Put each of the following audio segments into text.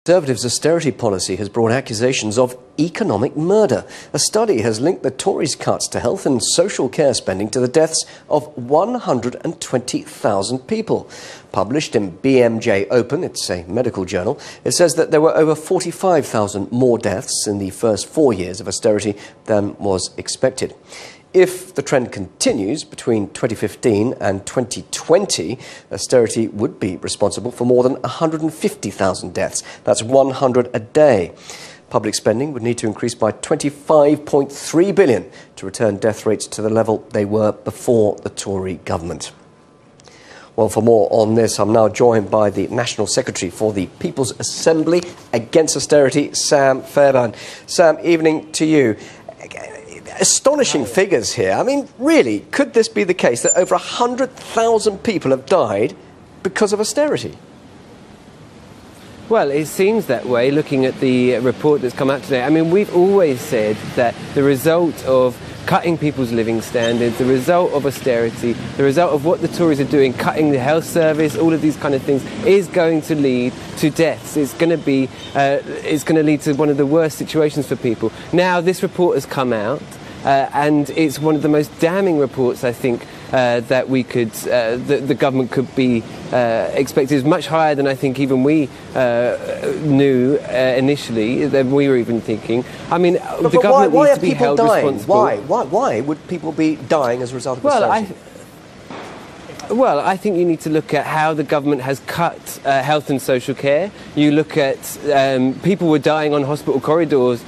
Conservatives' austerity policy has brought accusations of economic murder. A study has linked the Tories' cuts to health and social care spending to the deaths of 120,000 people. Published in BMJ Open, it's a medical journal, it says that there were over 45,000 more deaths in the first 4 years of austerity than was expected. If the trend continues between 2015 and 2020, austerity would be responsible for more than 150,000 deaths. That's 100 a day. Public spending would need to increase by 25.3 billion to return death rates to the level they were before the Tory government. Well, for more on this, I'm now joined by the National Secretary for the People's Assembly Against Austerity, Sam Fairbairn. Sam, evening to you. Astonishing figures here. I mean, really, could this be the case that over 100,000 people have died because of austerity? Well, it seems that way, looking at the report that's come out today. I mean, we've always said that the result of cutting people's living standards, the result of austerity, the result of what the Tories are doing, cutting the health service, all of these kind of things, is going to lead to deaths. It's going to lead to one of the worst situations for people. Now, this report has come out, and it's one of the most damning reports, I think, that we could, the government could be expected. Is much higher than I think even we knew initially, than we were even thinking. I mean, the government needs to be held responsible. Why would people be dying as a result of austerity? Well, I think you need to look at how the government has cut health and social care. You look at people were dying on hospital corridors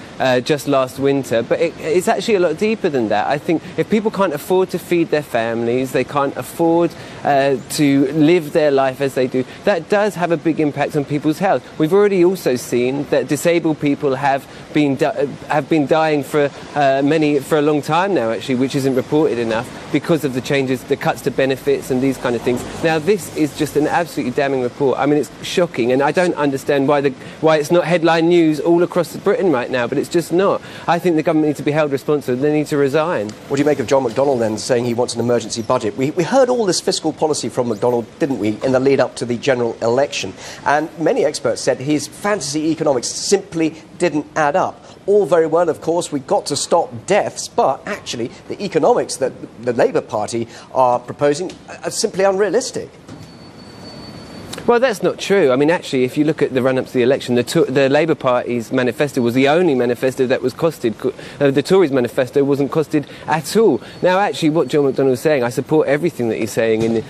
just last winter, but it's actually a lot deeper than that. I think if people can't afford to feed their families, they can't afford to live their life as they do, that does have a big impact on people's health. We've already also seen that disabled people have been dying for a long time now, actually, which isn't reported enough because of the changes, the cuts to benefits and these kind of things. Now, this is just an absolutely damning report. I mean, it's shocking, and I don't understand why it's not headline news all across Britain right now, but it's just not. I think the government needs to be held responsible. They need to resign. What do you make of John McDonnell then saying he wants an emergency budget? We heard all this fiscal policy from McDonnell, didn't we, in the lead up to the general election? And many experts said his fantasy economics simply didn't add up. All very well, of course, we've got to stop deaths, but actually the economics that the Labour Party are proposing are simply unrealistic. Well, that's not true. I mean, actually, if you look at the run-up to the election, the Labour Party's manifesto was the only manifesto that was costed. The Tories' manifesto wasn't costed at all. Now, actually, what John McDonnell is saying, I support everything that he's saying in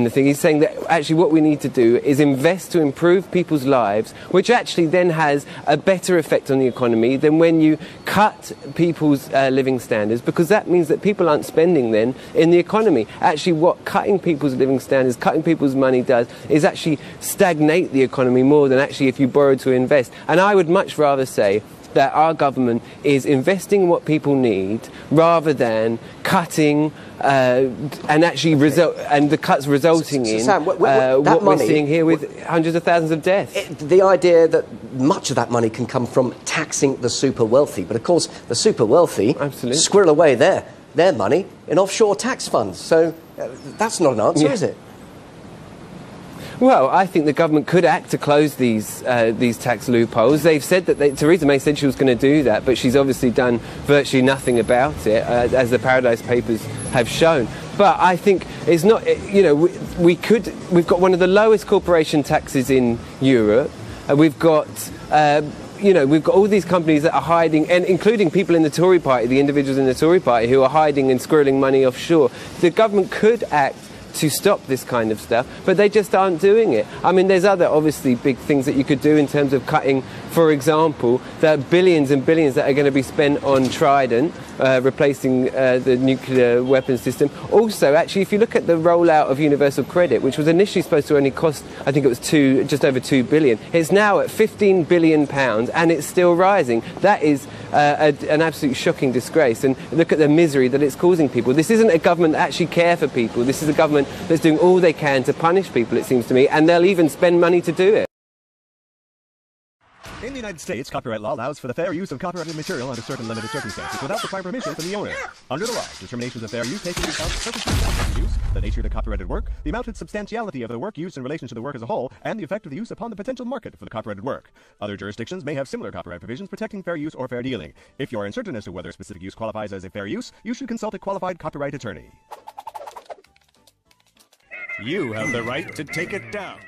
the thing. He's saying that actually what we need to do is invest to improve people's lives, which actually then has a better effect on the economy than when you cut people's living standards, because that means that people aren't spending then in the economy. Actually, what cutting people's living standards, cutting people's money does is actually stagnate the economy more than actually if you borrow to invest. And I would much rather say that our government is investing what people need rather than cutting and actually the cuts resulting in Sam, what we're seeing here with hundreds of thousands of deaths. The idea that much of that money can come from taxing the super wealthy, but of course the super wealthy squirrel away their money in offshore tax funds. So that's not an answer, is it? Well, I think the government could act to close these tax loopholes. They've said that Theresa May said she was going to do that, but she's obviously done virtually nothing about it, as the Paradise Papers have shown. But I think it's not. You know, we've got one of the lowest corporation taxes in Europe. We've got. We've got all these companies that are hiding, and including people in the Tory party, the individuals in the Tory party who are hiding and squirreling money offshore. The government could act to stop this kind of stuff, but they just aren't doing it. I mean, there's other obviously big things that you could do in terms of cutting, for example, the billions and billions that are going to be spent on Trident, replacing the nuclear weapons system. Also, actually, if you look at the rollout of universal credit, which was initially supposed to only cost, I think it was just over £2 billion, it's now at £15 billion and it's still rising. That is an absolute shocking disgrace, and look at the misery that it's causing people. This isn't a government that actually care for people. This is a government that's doing all they can to punish people, it seems to me, and they'll even spend money to do it. In the United States, copyright law allows for the fair use of copyrighted material under certain limited circumstances without requiring permission from the owner. Under the law, determinations of fair use take into account the purpose of the use, the nature of the copyrighted work, the amount and substantiality of the work used in relation to the work as a whole, and the effect of the use upon the potential market for the copyrighted work. Other jurisdictions may have similar copyright provisions protecting fair use or fair dealing. If you are uncertain as to whether a specific use qualifies as a fair use, you should consult a qualified copyright attorney. You have the right to take it down.